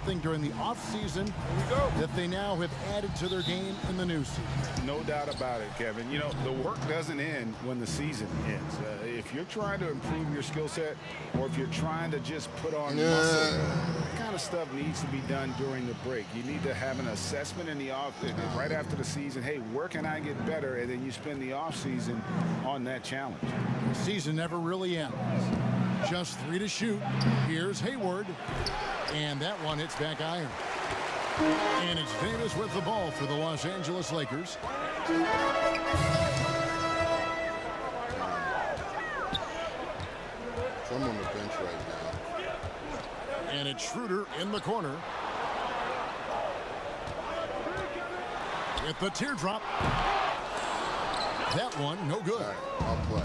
something during the offseason that they now have added to their game in the new season. No doubt about it, Kevin. You know, the work doesn't end when the season ends. If you're trying to improve your skill set, or if you're trying to just put on muscle, that kind of stuff needs to be done during the break. You need to have an assessment in the off right after the season. Hey, where can I get better? And then you spend the off season on that challenge. The season never really ends. Just 3 to shoot. Here's Hayward. And that one hits back iron. And it's Davis with the ball for the Los Angeles Lakers. I'm on the bench right now. And it's Schroeder in the corner. With the teardrop. That one, no good. All right, I'll play.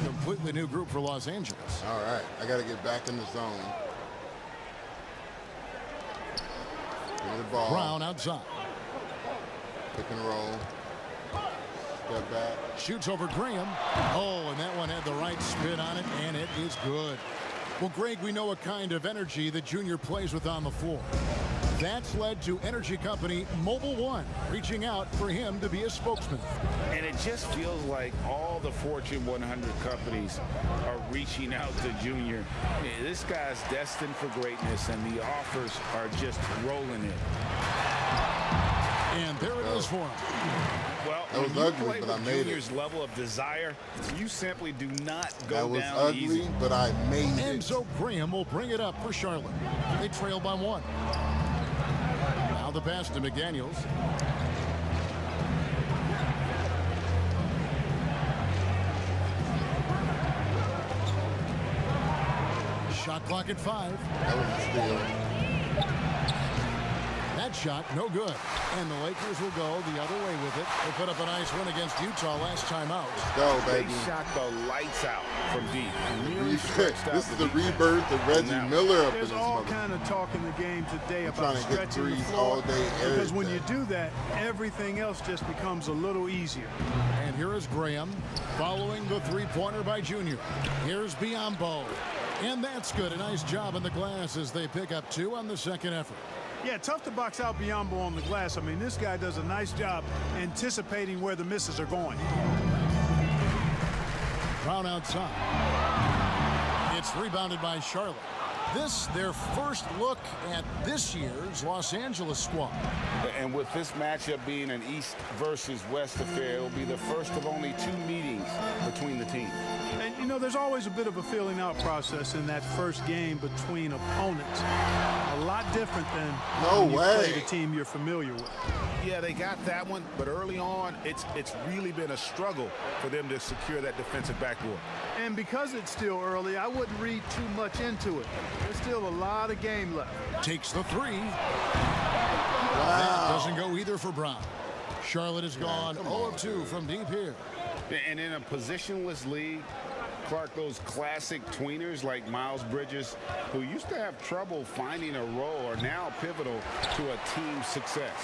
Completely new group for Los Angeles. All right, I got to get back in the zone. Give me the ball. Brown outside. Pick and roll. Step back. Shoots over Graham. Oh, and that one had the right spin on it, and it is good. Well, Greg, we know what kind of energy the junior plays with on the floor. That's led to energy company Mobile One reaching out for him to be a spokesman. And it just feels like all the Fortune 100 companies are reaching out to Junior. This guy's destined for greatness, and the offers are just rolling in. And there it is for him. Well, that was ugly, but I made Junior's it. level of desire, you simply do not go that was down ugly, easy. but I made it. Enzo Graham will bring it up for Charlotte. They trail by 1. Now the pass to McDaniels. Shot clock at 5. That was a steal. That shot, no good. And the Lakers will go the other way with it. They put up a nice win against Utah last time out. Let's go, baby. They shot the lights out from deep. This is the rebirth of Reggie Miller up in There's this all mother. kind of talk in the game today about trying to get stretching the threes floor, all day, every because when day. you do that, everything else just becomes a little easier. And here is Graham following the three-pointer by Junior. Here's Biyombo. And that's good. A nice job in the glass as they pick up 2 on the second effort. Yeah, tough to box out Biyombo on the glass. I mean, this guy does a nice job anticipating where the misses are going. Brown outside. It's rebounded by Charlotte. This, their first look at this year's Los Angeles squad. And with this matchup being an East versus West affair, it will be the first of only 2 meetings between the teams. And, you know, there's always a bit of a feeling out process in that first game between opponents. A lot different than when you play the team you're familiar with. Yeah, they got that one, but early on, it's really been a struggle for them to secure that defensive backboard. And because it's still early, I wouldn't read too much into it. There's still a lot of game left. Takes the 3. Wow. That doesn't go either for Brown. Charlotte is gone 0 of 2 from deep here. And in a positionless league, Clark, those classic tweeners like Miles Bridges, who used to have trouble finding a role, are now pivotal to a team's success.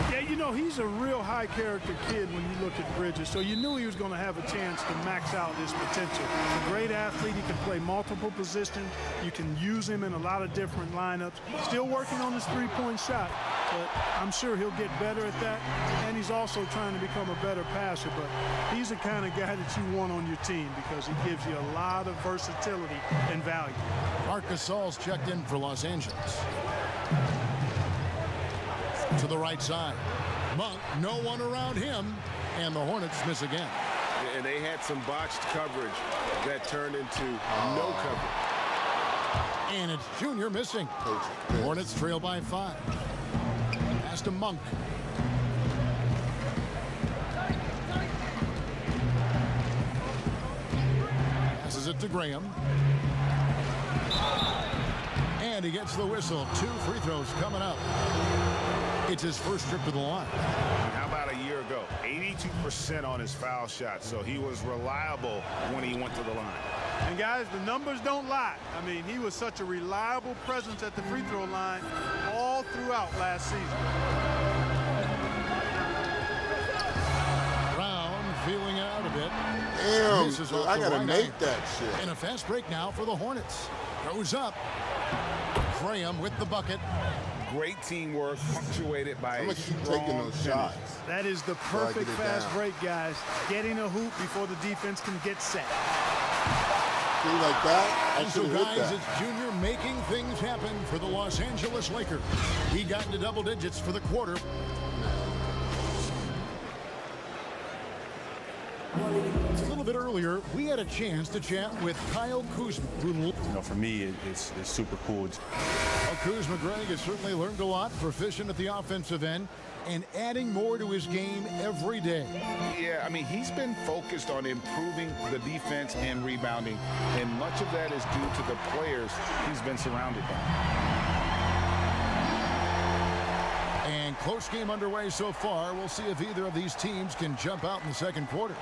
Yeah, you know, he's a real high-character kid when you look at Bridges, so you knew he was going to have a chance to max out his potential. He's a great athlete. He can play multiple positions. You can use him in a lot of different lineups. Still working on his three-point shot, but I'm sure he'll get better at that. And he's also trying to become a better passer, but he's the kind of guy that you want on your team because he gives you a lot of versatility and value. Marc Gasol's checked in for Los Angeles. To the right side. Monk, no one around him, and the Hornets miss again. And they had some botched coverage that turned into no coverage. And it's Junior missing. Hornets trail by 5. Pass to Monk. Passes it to Graham. And he gets the whistle. 2 free throws coming up. It's his first trip to the line. How about a year ago? 82% on his foul shot, so he was reliable when he went to the line. And guys, the numbers don't lie. I mean, he was such a reliable presence at the free throw line all throughout last season. Brown feeling out a bit. Damn, Misses dude, off I the gotta right make eye. that shit. And a fast break now for the Hornets. Goes up. Graham with the bucket. Great teamwork, punctuated by I'm a gonna keep strong taking those finish. shots. That is the I perfect get it fast down. break, guys. Getting a hoop before the defense can get set. See, like that, I And so, should have guys, hit that. it's Junior making things happen for the Los Angeles Lakers. He got into double digits for the quarter. A little bit earlier, we had a chance to chat with Kyle Kuzma, who You know, for me, it's super cool. Kuzma, Greg, has certainly learned a lot, proficient at the offensive end, and adding more to his game every day. Yeah, I mean, he's been focused on improving the defense and rebounding, and much of that is due to the players he's been surrounded by. And close game underway so far. We'll see if either of these teams can jump out in the second quarter.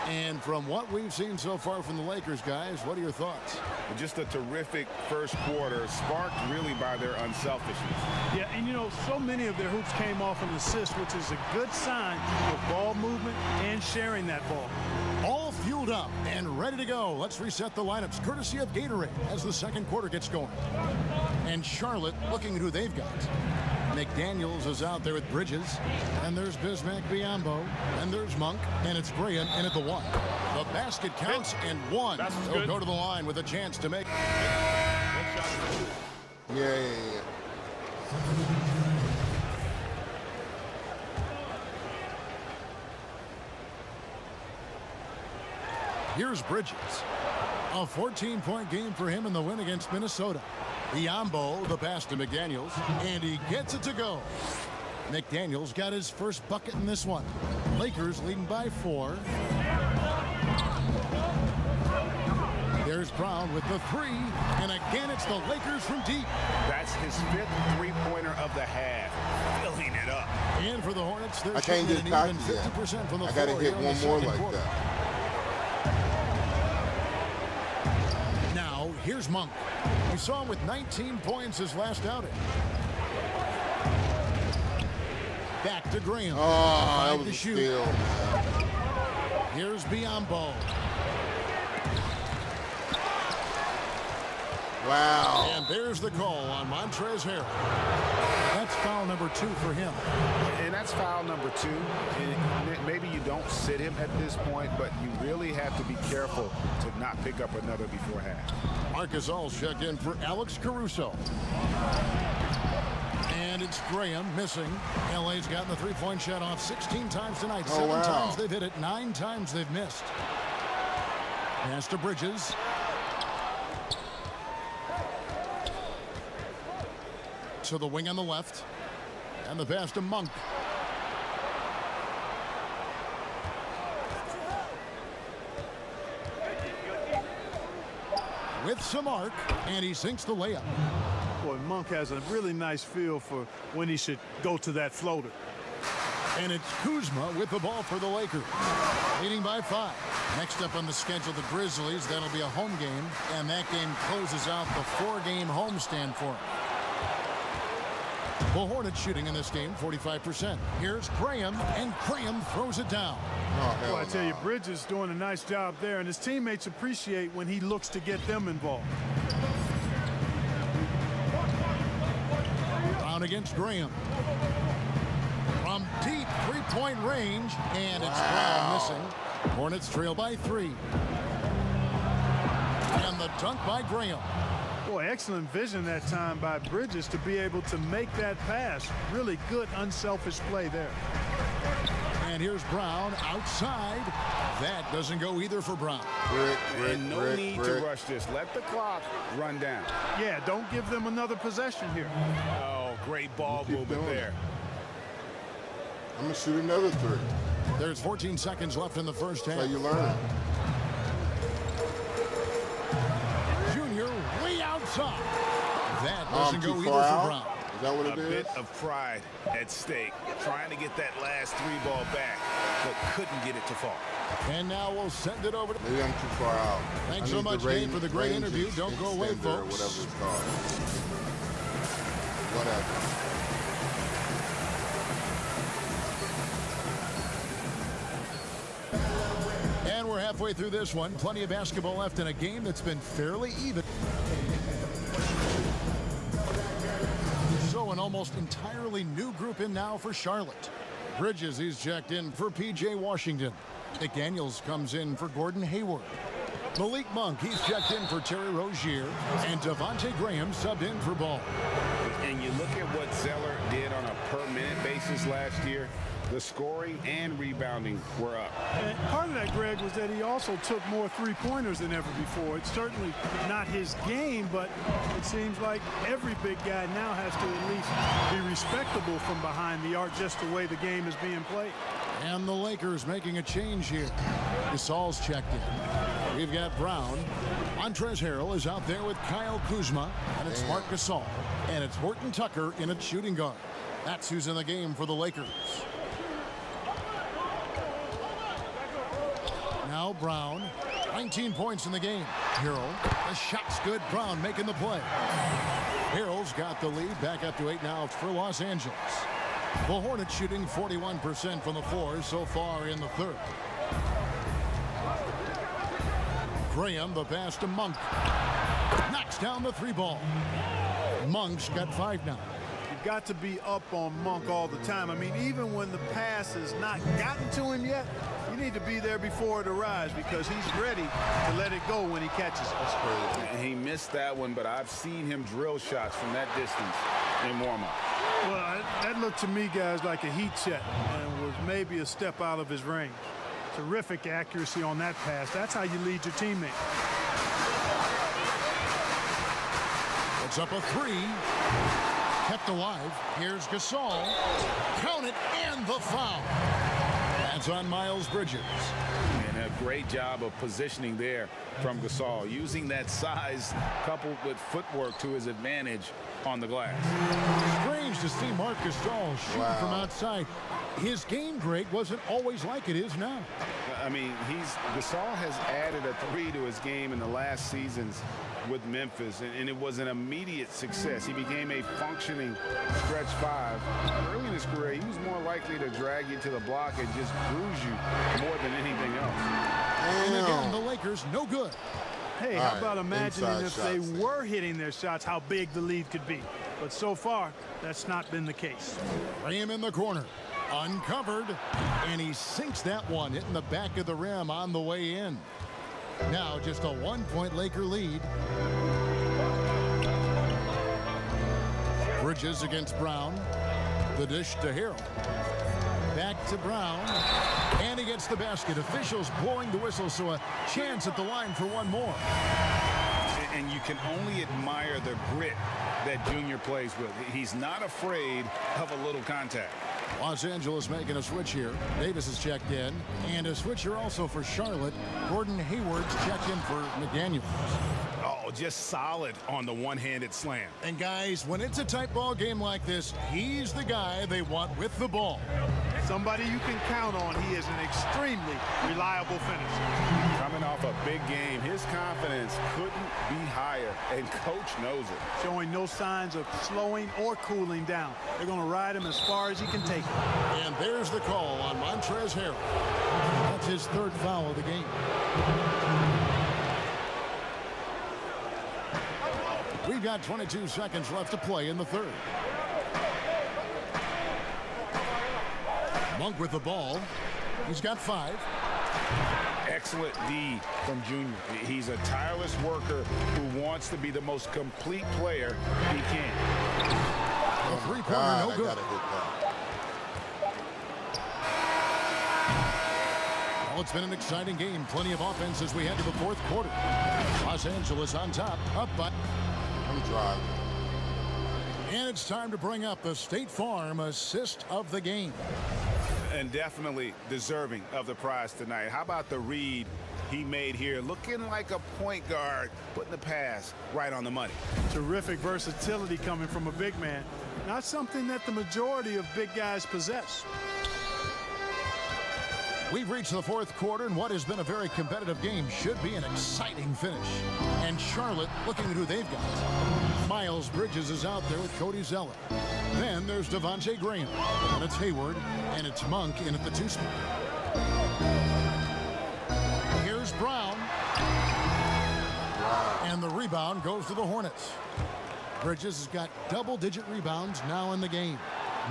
And from what we've seen so far from the Lakers, guys, what are your thoughts? Just a terrific first quarter, sparked really by their unselfishness. Yeah, and you know, so many of their hoops came off an assist, which is a good sign of ball movement and sharing that ball. All fueled up and ready to go. Let's reset the lineups, courtesy of Gatorade, as the second quarter gets going. And Charlotte looking at who they've got. McDaniels is out there with Bridges, and there's Bismack Biyombo, and there's Monk, and it's Graham in at the one. The basket counts, and one. They'll go to the line with a chance to make. Yeah. Here's Bridges. A 14-point game for him in the win against Minnesota. Biyombo, the pass to McDaniels, and he gets it to go. McDaniels got his first bucket in this one. Lakers leading by 4. There's Brown with the 3, and again it's the Lakers from deep. That's his 5th three-pointer of the half, filling it up. And for the Hornets, they're I can't shooting get at an cocky even yet. 50% from the I floor. gotta hit here in one the more second like quarter. that. Now, here's Monk. We saw him with 19 points his last outing. Back to Graham. Oh, that was to a shoot. steal. Here's Biyombo. Wow. And there's the call on Montrezl Harrell. That's foul number 2 for him. And that's foul number 2. And maybe you don't sit him at this point, but you really have to be careful to not pick up another before half. Marcus All's checked in for Alex Caruso. And it's Graham missing. LA's gotten the three-point shot off 16 times tonight. 7 wow. times they've hit it, 9 times they've missed. Pass to Bridges. To the wing on the left. And the pass to Monk. With some arc, and he sinks the layup. Boy, Monk has a really nice feel for when he should go to that floater. And it's Kuzma with the ball for the Lakers. Leading by 5. Next up on the schedule, the Grizzlies. That'll be a home game, and that game closes out the 4-game homestand for them. The Hornets shooting in this game, 45%. Here's Graham, and Graham throws it down. Oh, hell Well, I tell you, no. Bridges is doing a nice job there, and his teammates appreciate when he looks to get them involved. Brown against Graham. From deep three-point range, and it's Brown missing. Hornets trail by 3. And the dunk by Graham. Boy, excellent vision that time by Bridges to be able to make that pass. Really good, unselfish play there. And here's Brown outside. That doesn't go either for Brown. And no need to rush this. Let the clock run down. Yeah, don't give them another possession here. Oh, great ball Keep movement doing there. it. I'm going to shoot another 3. There's 14 seconds left in the first half. That's how you learn. Junior way outside. That I'm doesn't too go either far for out. Brown. Is that what it is? A bit of pride at stake, trying to get that last 3-ball back, but couldn't get it to fall. And now we'll send it over to... Maybe I'm too far out. Thanks so much, Dave, for the great interview. Don't go away, folks. Or whatever it's called. Whatever. And we're halfway through this one. Plenty of basketball left in a game that's been fairly even. So an almost entirely new group in now for Charlotte. Bridges, he's checked in for P.J. Washington. McDaniels comes in for Gordon Hayward. Malik Monk, he's checked in for Terry Rozier. And Devontae Graham subbed in for Ball. And you look at what Zeller did on a per-minute basis last year. The scoring and rebounding were up. And part of that, Greg, was that he also took more three-pointers than ever before. It's certainly not his game, but it seems like every big guy now has to at least be respectable from behind the arc, just the way the game is being played. And the Lakers making a change here. Gasol's checked in. We've got Brown. Montrezl Harrell is out there with Kyle Kuzma, and it's Marc Gasol. And it's Horton Tucker in a shooting guard. That's who's in the game for the Lakers. Now Brown, 19 points in the game. Harrell, the shot's good. Brown making the play. Harrell's got the lead, back up to 8 now for Los Angeles. The Hornets shooting 41% from the floor so far in the third. Graham, the pass to Monk. Knocks down the 3-ball. Monk's got 5 now. You've got to be up on Monk all the time. I mean, even when the pass has not gotten to him yet, you need to be there before it arrives because he's ready to let it go when he catches it. That's crazy. And he missed that one, but I've seen him drill shots from that distance in warm-up. Well, that looked to me, guys, like a heat check and was maybe a step out of his range. Terrific accuracy on that pass. That's how you lead your teammate. It's up a 3. Kept alive. Here's Gasol. Count it, and the foul. That's on Miles Bridges. And a great job of positioning there from Gasol, using that size coupled with footwork to his advantage on the glass. Strange to see Marc Gasol shoot from outside. His game, Greg, wasn't always like it is now. I mean, Gasol has added a 3 to his game in the last seasons with Memphis, and it was an immediate success. He became a functioning stretch 5. Early in his career, he was more likely to drag you to the block and just bruise you more than anything else. And again, the Lakers, no good. Hey, how about imagining if they were hitting their shots, how big the lead could be. But so far, that's not been the case. Graham in the corner. Uncovered. And he sinks that one, hitting the back of the rim on the way in. Now just a 1-point Laker lead. Bridges against Brown. The dish to Harrell. Back to Brown. And he gets the basket. Officials blowing the whistle, so a chance at the line for one more. And you can only admire the grit that Junior plays with. He's not afraid of a little contact. Los Angeles making a switch here. Davis is checked in. And a switcher also for Charlotte. Gordon Hayward's checked in for McDaniels. Oh, just solid on the one-handed slam. And guys, when it's a tight ball game like this, he's the guy they want with the ball. Somebody you can count on. He is an extremely reliable finisher. Coming off a big game, his confidence couldn't be higher, and coach knows it. Showing no signs of slowing or cooling down. They're going to ride him as far as he can take it. And there's the call on Montrezl Harrell. That's his 3rd foul of the game. We've got 22 seconds left to play in the 3rd. Monk with the ball. He's got 5. Excellent D from Junior. He's a tireless worker who wants to be the most complete player he can. A 3-pointer, no good. Well, it's been an exciting game. Plenty of offense as we head to the 4th quarter. Los Angeles on top, up by... I'm driving. And it's time to bring up the State Farm assist of the game. And definitely deserving of the prize tonight. How about the read he made here? Looking like a point guard, putting the pass right on the money. Terrific versatility coming from a big man. Not something that the majority of big guys possess. We've reached the fourth quarter, and what has been a very competitive game should be an exciting finish. And Charlotte looking at who they've got. Miles Bridges is out there with Cody Zeller. Then there's Devontae Graham. And it's Hayward, and it's Monk in at the 2 spot. Here's Brown. And the rebound goes to the Hornets. Bridges has got double-digit rebounds now in the game.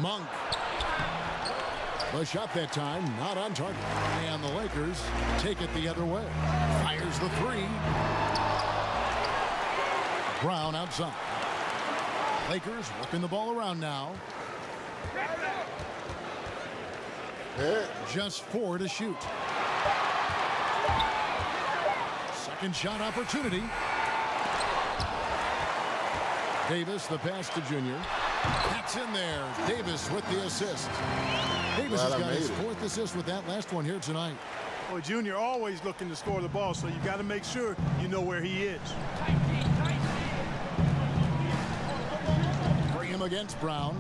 Monk. The shot that time, not on target. And the Lakers take it the other way. Fires the 3. Brown outside. Lakers working the ball around now. Just 4 to shoot. Second shot opportunity. Davis, the pass to Junior. That's in there. Davis with the assist. Davis has got his 4th assist with that last one here tonight. Boy, Junior always looking to score the ball, so you got to make sure you know where he is. Bring him against Brown.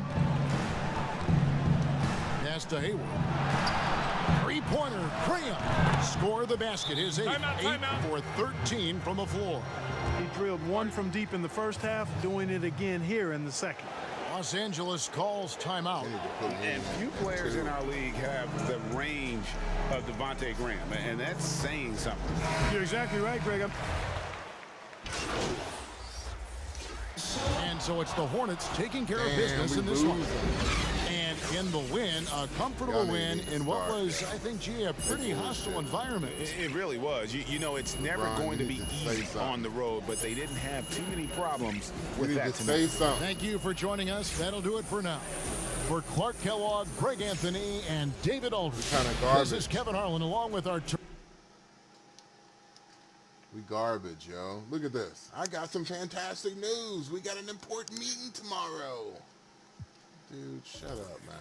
Pass to Hayward. 3-pointer. Graham. Score the basket. His 8 for 13 from the floor. He drilled 1 from deep in the first half, doing it again here in the second. Los Angeles calls timeout. And few players in our league have the range of Devontae Graham, and that's saying something. You're exactly right, Greg. And so it's the Hornets taking care of business in this one. And in the win, a comfortable win in what was, I think, gee, a pretty hostile environment. It really was. You know, it's never going to be easy on the road, but they didn't have too many problems with that tonight. Thank you for joining us. That'll do it for now. For Clark Kellogg, Greg Anthony, and David Aldridge, this is Kevin Harlan along with our... We garbage, yo. Look at this. I got some fantastic news. We got an important meeting tomorrow. Dude, shut up, man.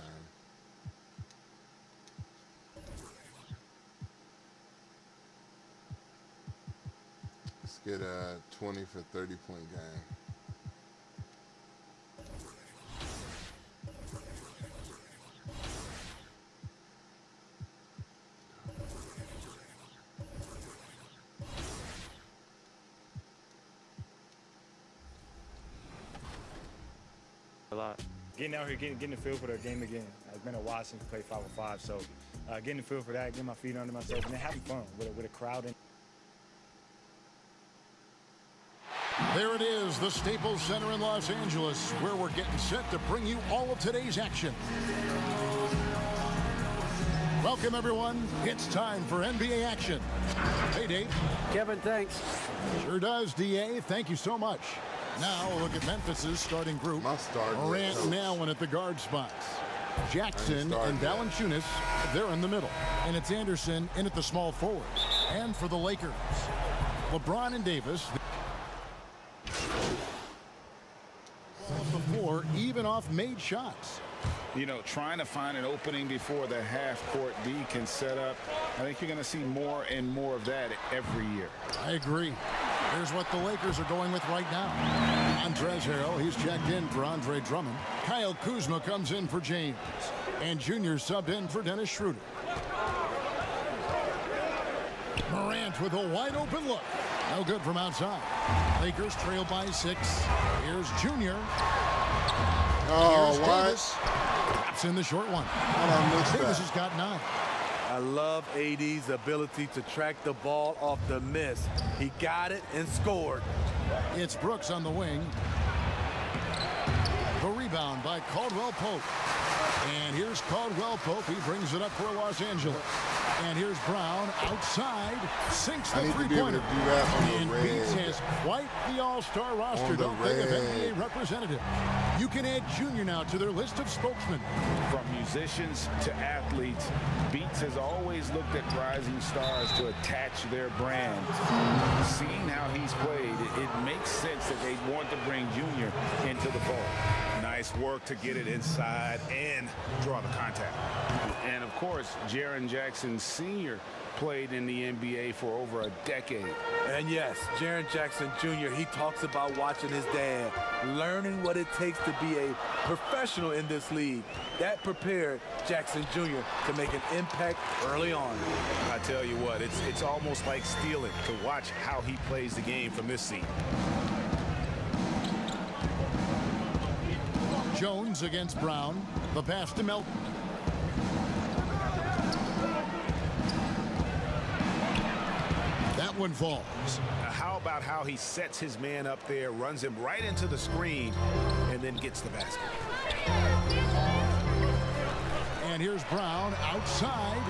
Let's get a 20 for 30-point game. A lot. Getting out here, getting the feel for the game again. It's been a while since we played 5-on-5, so getting the feel for that, getting my feet under myself, and then having fun with a crowd. There it is, the Staples Center in Los Angeles, where we're getting set to bring you all of today's action. Welcome, everyone. It's time for NBA action. Hey, Dave. Kevin, thanks. Sure does, D.A. Thank you so much. Now we'll look at Memphis's starting group. Morant and Allen at the guard spots. Jackson and Valanciunas, they're in the middle. And it's Anderson in at the small forward. And for the Lakers, LeBron and Davis. Before, even off made shots. You know, trying to find an opening before the half-court D can set up. I think you're going to see more and more of that every year. I agree. Here's what the Lakers are going with right now. Montrezl Harrell, he's checked in for Andre Drummond. Kyle Kuzma comes in for James. And Junior subbed in for Dennis Schroeder. Morant with a wide open look. No good from outside. Lakers trail by 6. Here's Junior. Oh, Here's what? Davis. That's in the short one. Davis has got 9. I love AD's ability to track the ball off the miss. He got it and scored. It's Brooks on the wing. The rebound by Caldwell Pope. And here's Caldwell Pope. He brings it up for Los Angeles. And here's Brown outside. Sinks the three-pointer. And Beats has quite the all-star roster, don't they, of NBA representative. You can add Junior now to their list of spokesmen. From musicians to athletes, Beats has always looked at rising stars to attach their brand. Seeing how he's played, it makes sense that they want to bring Junior into the fold. Nice Nice work to get it inside and draw the contact. And, of course, Jaren Jackson Sr. played in the NBA for over a decade. And yes, Jaren Jackson Jr., he talks about watching his dad, learning what it takes to be a professional in this league. That prepared Jackson Jr. to make an impact early on. I tell you what, it's almost like stealing to watch how he plays the game from this seat. Jones against Brown. The pass to Melton. That one falls. How about how he sets his man up there, runs him right into the screen, and then gets the basket. And here's Brown outside.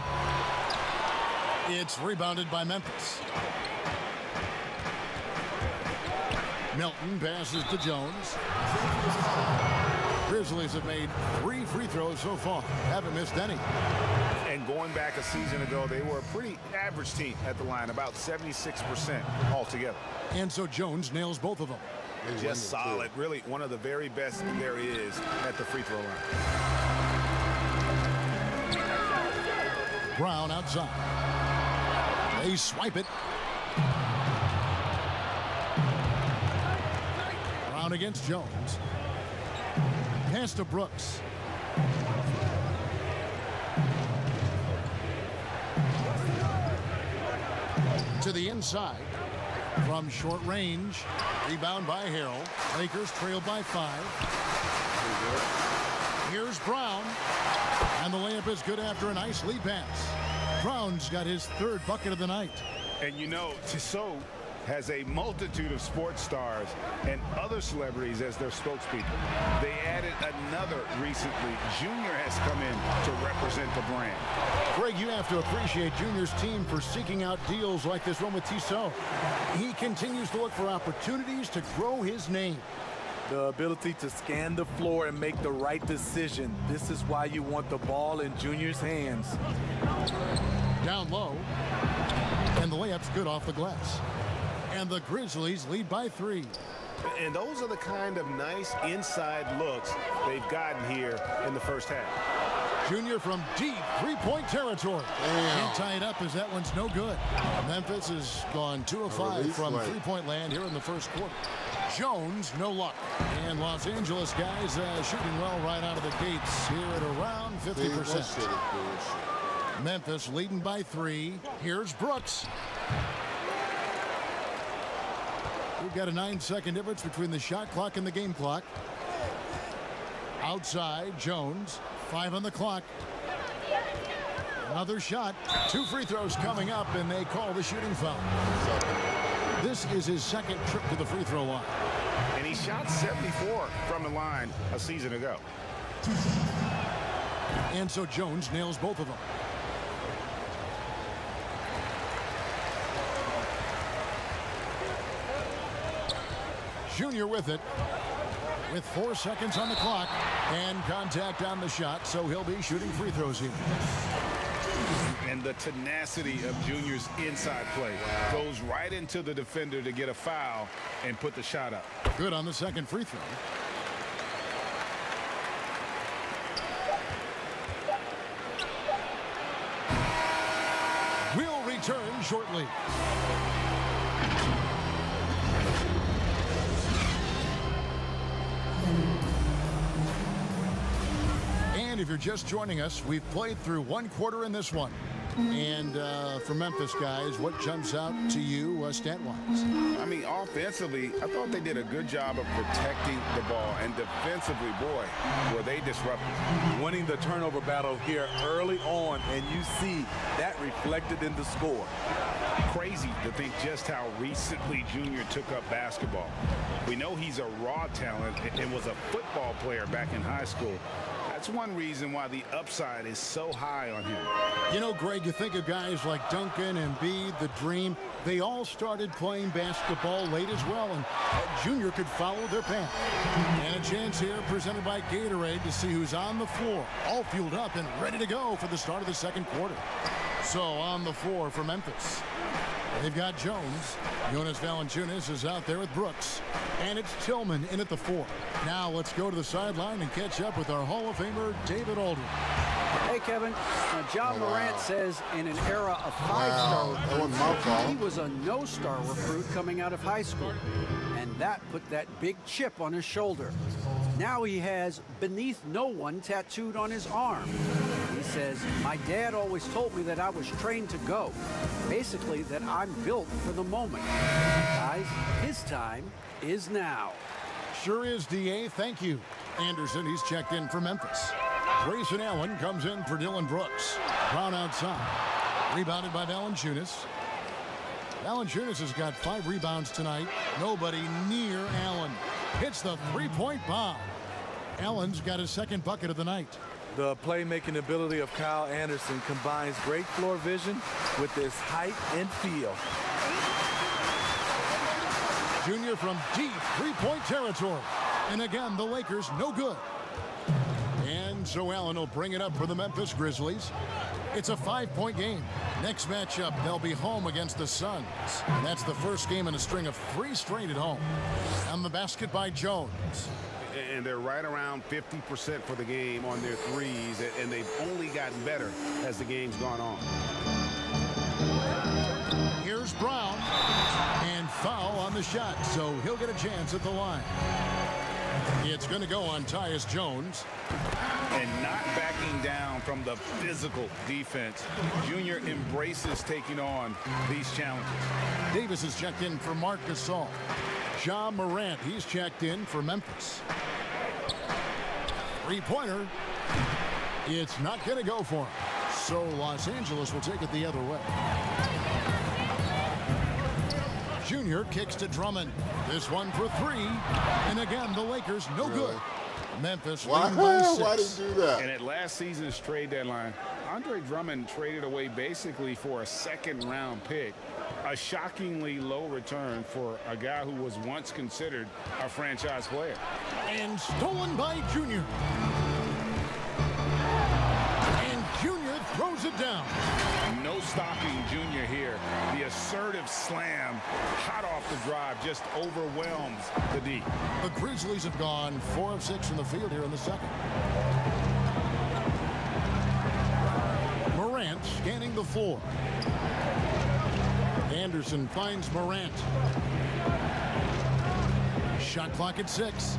It's rebounded by Memphis. Melton passes to Jones. Grizzlies have made 3 free throws so far. Haven't missed any. And going back a season ago, they were a pretty average team at the line, about 76% altogether. And so Jones nails both of them. Just solid. Really one of the very best there is at the free throw line. Brown outside. They swipe it. Brown against Jones. Pass to Brooks. To the inside. From short range. Rebound by Harrell. Lakers trail by 5. Here's Brown. And the layup is good after a nice lead pass. Brown's got his 3rd bucket of the night. And you know, Tissot has a multitude of sports stars and other celebrities as their spokespeople. They added another recently. Junior has come in to represent the brand. Greg, you have to appreciate Junior's team for seeking out deals like this one with Tissot. He continues to look for opportunities to grow his name. The ability to scan the floor and make the right decision. This is why you want the ball in Junior's hands. Down low. And the layup's good off the glass. And the Grizzlies lead by 3. And those are the kind of nice inside looks they've gotten here in the first half. Junior from deep 3-point territory. Can't tie it up as that one's no good. Memphis has gone 2 of 5 from 3-point land here in the first quarter. Jones, no luck. And Los Angeles guys shooting well right out of the gates here at around 50%. Memphis leading by 3. Here's Brooks. We've got a 9-second difference between the shot clock and the game clock. Outside, Jones. 5 on the clock. Another shot. 2 free throws coming up, and they call the shooting foul. This is his 2nd trip to the free throw line. And he shot 74 from the line a season ago. And so Jones nails both of them. Junior with it. With 4 seconds on the clock and contact on the shot, so he'll be shooting free throws here. And the tenacity of Junior's inside play goes right into the defender to get a foul and put the shot up. Good on the 2nd free throw. We'll return shortly. And if you're just joining us, we've played through 1 quarter in this one. And for Memphis guys, what jumps out to you stat-wise? I mean, offensively, I thought they did a good job of protecting the ball. And defensively, boy, were they disruptive. Winning the turnover battle here early on, and you see that reflected in the score. Crazy to think just how recently Junior took up basketball. We know he's a raw talent and was a football player back in high school. That's one reason why the upside is so high on him. You know, Greg, you think of guys like Duncan and Embiid, the Dream. They all started playing basketball late as well, and Junior could follow their path. And a chance here presented by Gatorade to see who's on the floor, all fueled up and ready to go for the start of the 2nd quarter. So on the floor for Memphis. They've got Jones. Jonas Valanciunas is out there with Brooks. And it's Tillman in at the 4. Now let's go to the sideline and catch up with our Hall of Famer, David Aldridge. Hey, Kevin. John Morant says in an era of five-star That wasn't my fault. he was a no-star recruit coming out of high school. And that put that big chip on his shoulder. Now he has "beneath no one" tattooed on his arm. He says, "My dad always told me that I was trained to go. Basically, that I'm built for the moment." Guys, his time is now. Sure is, DA. Thank you. Anderson, he's checked in for Memphis. Grayson Allen comes in for Dylan Brooks. Brown outside. Rebounded by Valanciunas. Valanciunas has got 5 rebounds tonight. Nobody near Allen. Hits the three-point bomb. Allen's got his second bucket of the night. The playmaking ability of Kyle Anderson combines great floor vision with his height and feel. Junior from deep three-point territory. And again, the Lakers no good. And so Allen will bring it up for the Memphis Grizzlies. It's a 5-point game. Next matchup, they'll be home against the Suns. And that's the first game in a string of 3 straight at home. And the basket by Jones. And they're right around 50% for the game on their threes, and they've only gotten better as the game's gone on. Here's Brown. And foul on the shot, so he'll get a chance at the line. It's going to go on Tyus Jones. And not backing down from the physical defense. Junior embraces taking on these challenges. Davis is checked in for Marc Gasol. John Morant, he's checked in for Memphis. Three-pointer. It's not going to go for him. So Los Angeles will take it the other way. Junior kicks to Drummond. This one for 3. And again, the Lakers no good. Memphis leading by 6. Why did he do that? And at last season's trade deadline, Andre Drummond traded away basically for a second-round pick. A shockingly low return for a guy who was once considered a franchise player. And stolen by Junior. And Junior throws it down. No stopping Junior here. The assertive slam, hot off the drive, just overwhelms the D. The Grizzlies have gone 4 of 6 from the field here in the second. Morant scanning the floor. Anderson finds Morant. Shot clock at 6.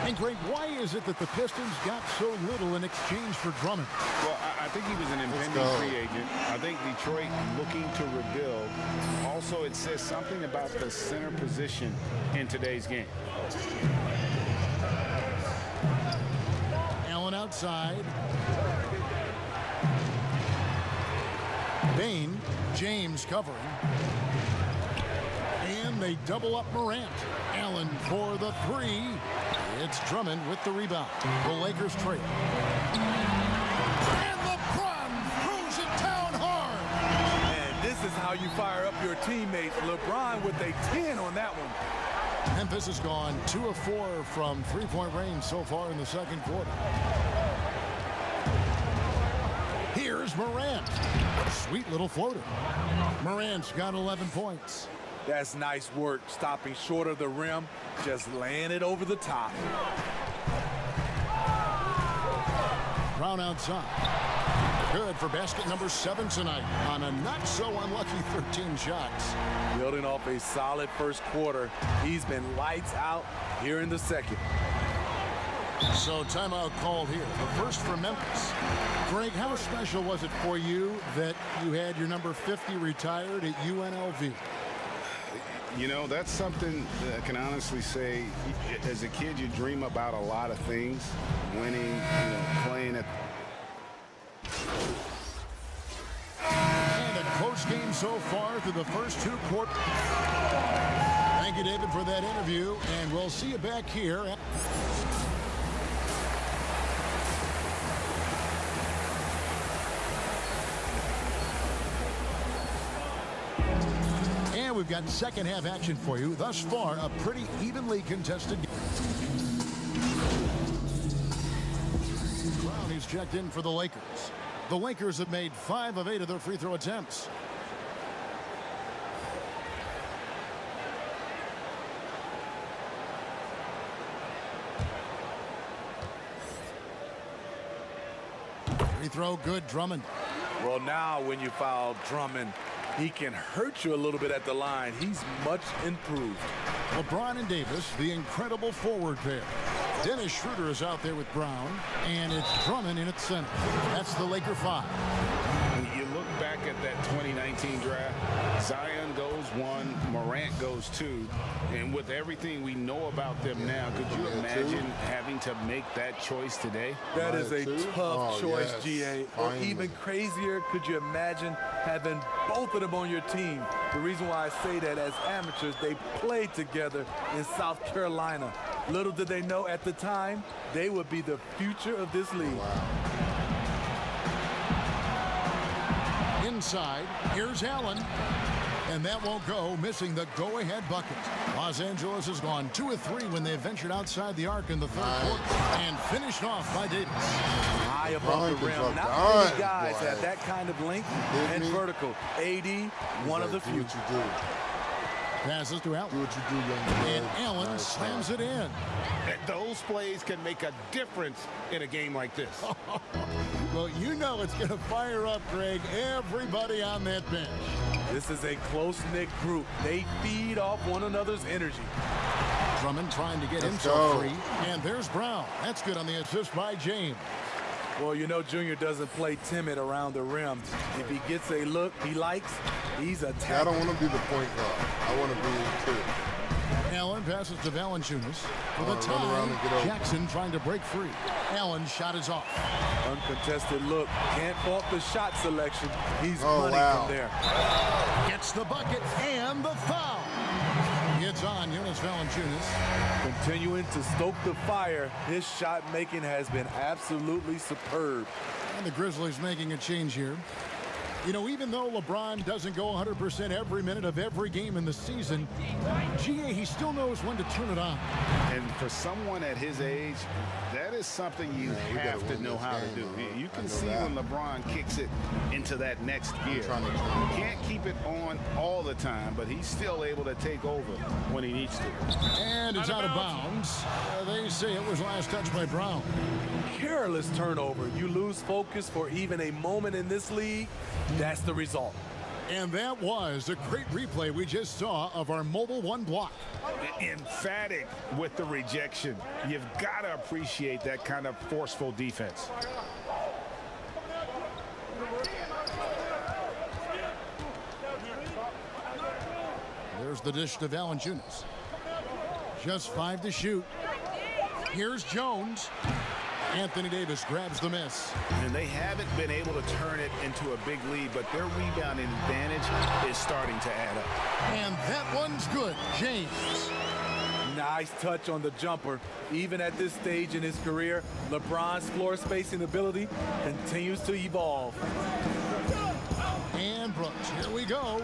And Greg, why is it that the Pistons got so little in exchange for Drummond? Well, I think he was an impending free agent. I think Detroit looking to rebuild. Also, it says something about the center position in today's game. Allen outside. Bain, James covering. And they double up Morant. Allen for the 3. It's Drummond with the rebound. The Lakers trail. And LeBron throws it down hard. And this is how you fire up your teammates. LeBron with a 10 on that one. Memphis has gone 2 of 4 from three-point range so far in the second quarter. Here's Morant. Sweet little floater. Morant's got 11 points. That's nice work, stopping short of the rim, just laying it over the top. Brown outside. Good for basket number 7 tonight on a not-so-unlucky 13 shots. Building off a solid first quarter, he's been lights out here in the second. So timeout called here. The first for Memphis. Greg, how special was it for you that you had your number 50 retired at UNLV? You know, that's something that I can honestly say. As a kid, you dream about a lot of things. Winning, playing at. And a close game so far through the first 2 quarters. Thank you, David, for that interview. And we'll see you back here. And we've got second half action for you. Thus far, a pretty evenly contested game. Brown is checked in for the Lakers. The Lakers have made 5 of 8 of their free throw attempts. Free throw good, Drummond. Well, now when you foul Drummond, he can hurt you a little bit at the line. He's much improved. LeBron and Davis, the incredible forward pair. Dennis Schroeder is out there with Brown, and it's Drummond in at center. That's the Laker 5. You look back at that 2019 draft, Zion goes 1, Morant goes 2, and with everything we know about them now, could you imagine having to make that choice today? That is a tough choice, yes. GA. Or even crazier, could you imagine having both of them on your team? The reason why I say that, as amateurs, they played together in South Carolina. Little did they know at the time, they would be the future of this league. Inside, here's Allen. And that won't go, missing the go-ahead bucket. Los Angeles has gone 2 of 3 when they ventured outside the arc in the third quarter and finished off by Davis. High above the rim. Not many guys have that kind of length and vertical. AD, one of the few. Passes to Allen. Do what you do, young man. And Allen slams it in. And those plays can make a difference in a game like this. Well, you know it's going to fire up, Greg, everybody on that bench. This is a close-knit group. They feed off one another's energy. Drummond trying to get himself free. And there's Brown. That's good on the assist by James. Well, you know Junior doesn't play timid around the rim. If he gets a look he likes, he's attacking. I don't want to be the point guard. I want to be the kid. Allen passes to Valanciunas. For the tie, Jackson trying to break free. Allen's shot is off. Uncontested look. Can't fault the shot selection. He's money from there. Gets the bucket and the foul. It's on Jonas Valanciunas. Continuing to stoke the fire. His shot making has been absolutely superb. And the Grizzlies making a change here. You know, even though LeBron doesn't go 100% every minute of every game in the season, GA, he still knows when to turn it on. And for someone at his age, that is something you have to know how to do. You can see when LeBron kicks it into that next gear. You can't keep it on all the time, but he's still able to take over when he needs to. And it's out of bounds. They say it was last touched by Brown. Careless turnover. You lose focus for even a moment in this league. That's the result. And that was a great replay we just saw of our Mobile One block. Emphatic with the rejection. You've got to appreciate that kind of forceful defense. There's the dish to Valanciunas. Just 5 to shoot. Here's Jones. Anthony Davis grabs the miss. And they haven't been able to turn it into a big lead, but their rebounding advantage is starting to add up. And that one's good. James. Nice touch on the jumper. Even at this stage in his career, LeBron's floor spacing ability continues to evolve. And Brooks, here we go.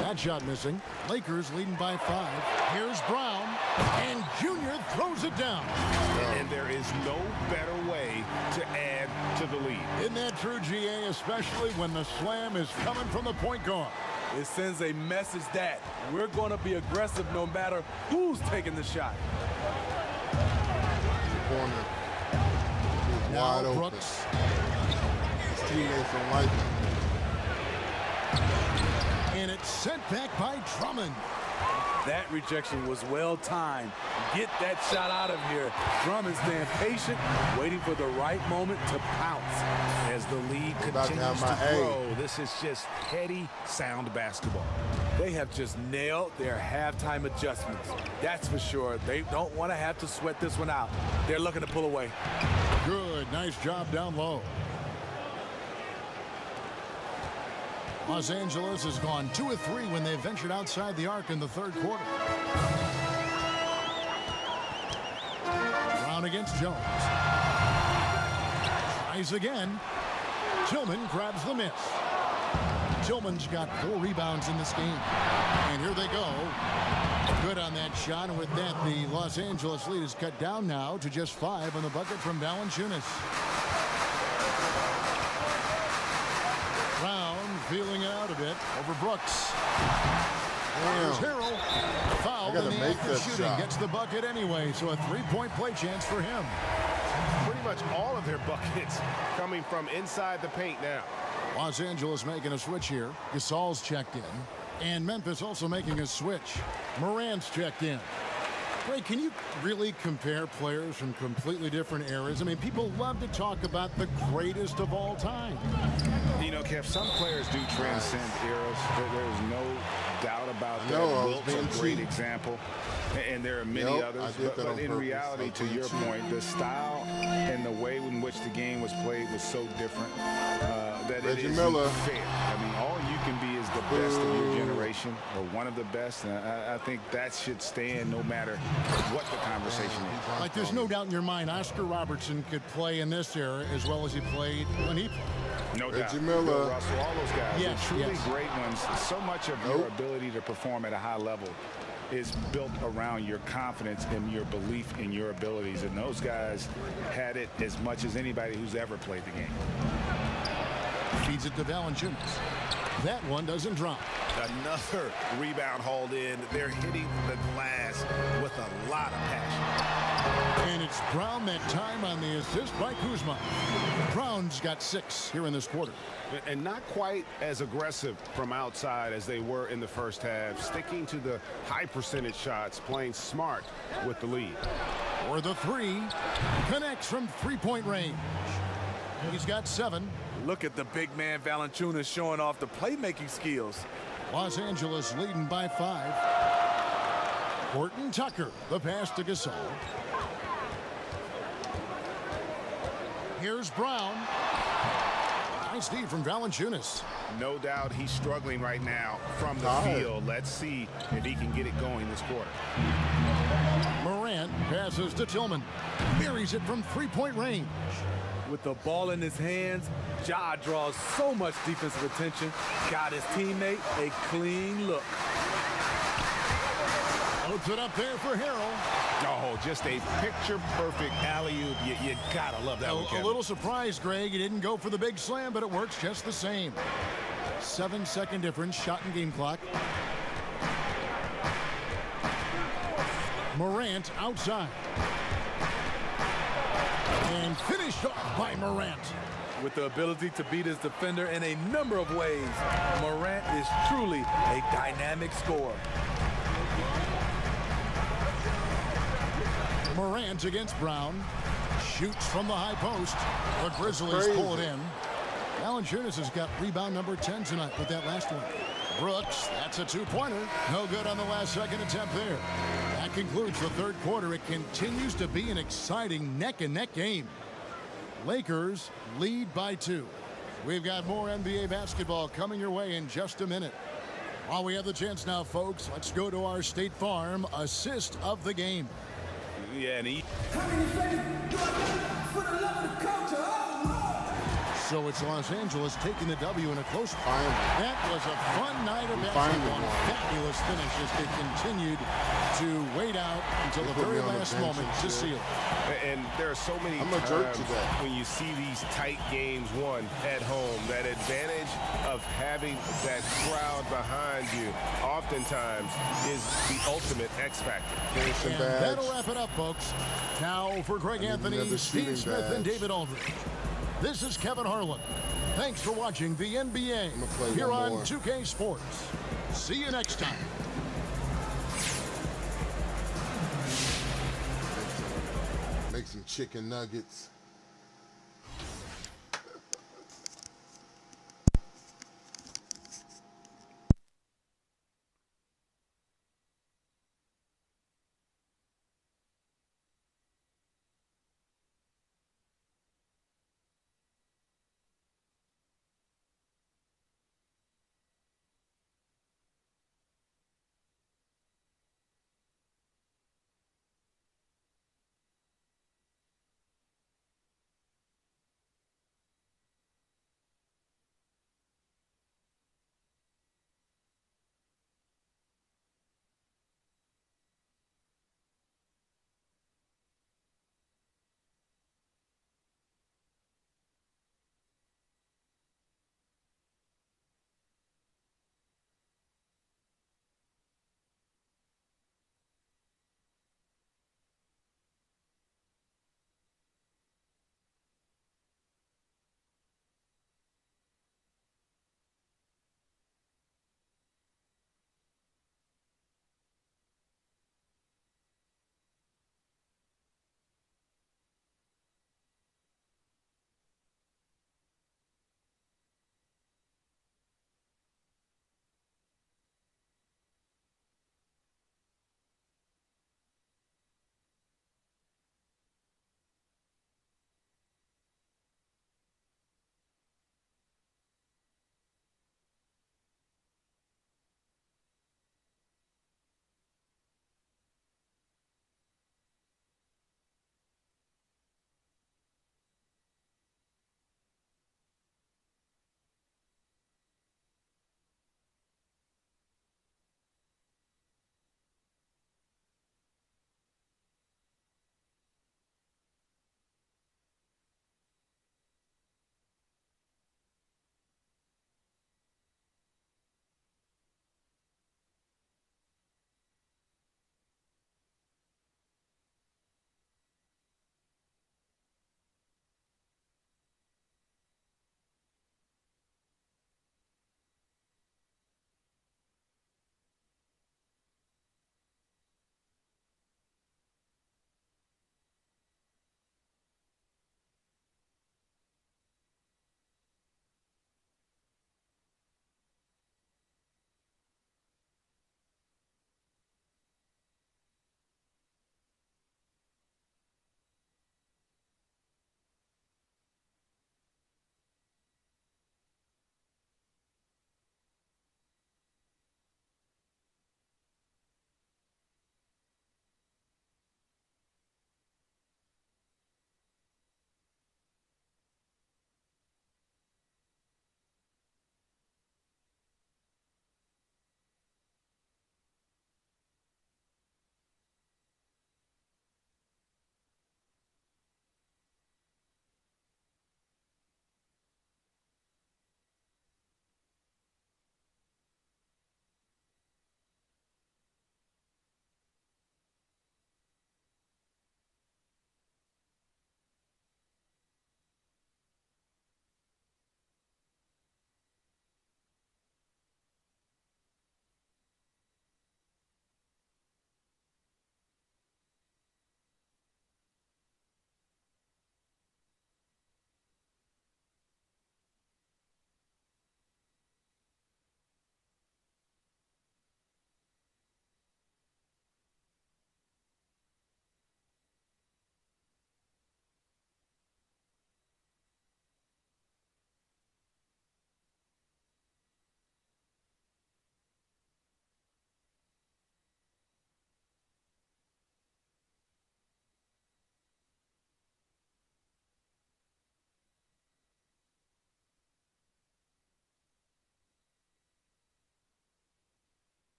That shot missing. Lakers leading by 5. Here's Brown, and Junior throws it down. And there is no better way to add to the lead. Isn't that true, GA, especially when the slam is coming from the point guard? It sends a message that we're going to be aggressive no matter who's taking the shot. Corner. Now Wide Brooks. Open. His teammates don't like him. And it's sent back by Drummond. That rejection was well timed. Get that shot out of here. Drummond staying patient, waiting for the right moment to pounce. As the lead continues to grow, this is just heady, sound basketball. They have just nailed their halftime adjustments. That's for sure. They don't want to have to sweat this one out. They're looking to pull away. Good, nice job down low. Los Angeles has gone 2 of 3 when they ventured outside the arc in the third quarter. Brown against Jones. Tries again. Tillman grabs the miss. Tillman's got 4 rebounds in this game. And here they go. Good on that shot. And with that, the Los Angeles lead is cut down now to just 5 on the bucket from Valanciunas. feeling it out a bit over Brooks. Damn. Harrell fouled gotta in the make act of that shooting. shot. Gets the bucket anyway, so a three-point play chance for him. Pretty much all of their buckets coming from inside the paint now. Los Angeles making a switch here. Gasol's checked in. And Memphis also making a switch. Morant's checked in. Ray, can you really compare players from completely different eras? I mean, people love to talk about the greatest of all time. You know, Kev, some players do transcend eras. There's no doubt about that. No, I was Wilt's being a great cheap. example, and there are many Yep, others. I did that But on in purpose. reality, I was to being your cheap. point, the style and the way in which the game was played was so different that Reggie it isn't Miller. fair. I mean, all you can be is the best of your generation, or one of the best, and I think that should stand no matter what the conversation is. Like, there's no doubt in your mind, Oscar Robertson could play in this era as well as he played when he played. No Reggie doubt. Miller. Bill Russell, all those guys, Yes, are truly yes. great ones. So much of your ability to perform at a high level is built around your confidence and your belief in your abilities. And those guys had it as much as anybody who's ever played the game. Feeds it to Valanciunas. That one doesn't drop. Another rebound hauled in. They're hitting the glass with a lot of passion. And it's Brown that time on the assist by Kuzma. Brown's got 6 here in this quarter. And not quite as aggressive from outside as they were in the first half, sticking to the high percentage shots, playing smart with the lead. For the 3, connects from three-point range. He's got 7. Look at the big man Valanciunas showing off the playmaking skills. Los Angeles leading by 5. Horton Tucker, the pass to Gasol. Here's Brown. Nice D from Valanciunas. No doubt he's struggling right now from the field. Let's see if he can get it going this quarter. Morant passes to Tillman. Buries it from three-point range. With the ball in his hands, Ja draws so much defensive attention. Got his teammate a clean look. Puts it up there for Harrell. Oh, just a picture-perfect alley-oop. You gotta love that one, A Kevin. little surprised, Greg. He didn't go for the big slam, but it works just the same. 7-second difference, shot and game clock. Morant outside. And finished off by Morant. With the ability to beat his defender in a number of ways, Morant is truly a dynamic scorer. Morant against Brown. Shoots from the high post. The Grizzlies pull it in. Valanciunas has got rebound number 10 tonight with that last one. Brooks, that's a 2-pointer. No good on the last second attempt there. That concludes the third quarter. It continues to be an exciting neck-and-neck game. Lakers lead by 2. We've got more NBA basketball coming your way in just a minute. While we have the chance now, folks, let's go to our State Farm assist of the game. Yeah, and So it's Los Angeles taking the W in a close one. That was a fun night of basketball. Fabulous finish as they continued to wait out until the very last moment to seal it. And there are so many jerk times to that. when you see these tight games won at home, that advantage of having that crowd behind you oftentimes is the ultimate X factor. And that'll wrap it up, folks. Now for Greg Anthony, Steve Smith, and David Aldridge. This is Kevin Harlan. Thanks for watching the NBA here on 2K Sports. See you next time. Make some chicken nuggets.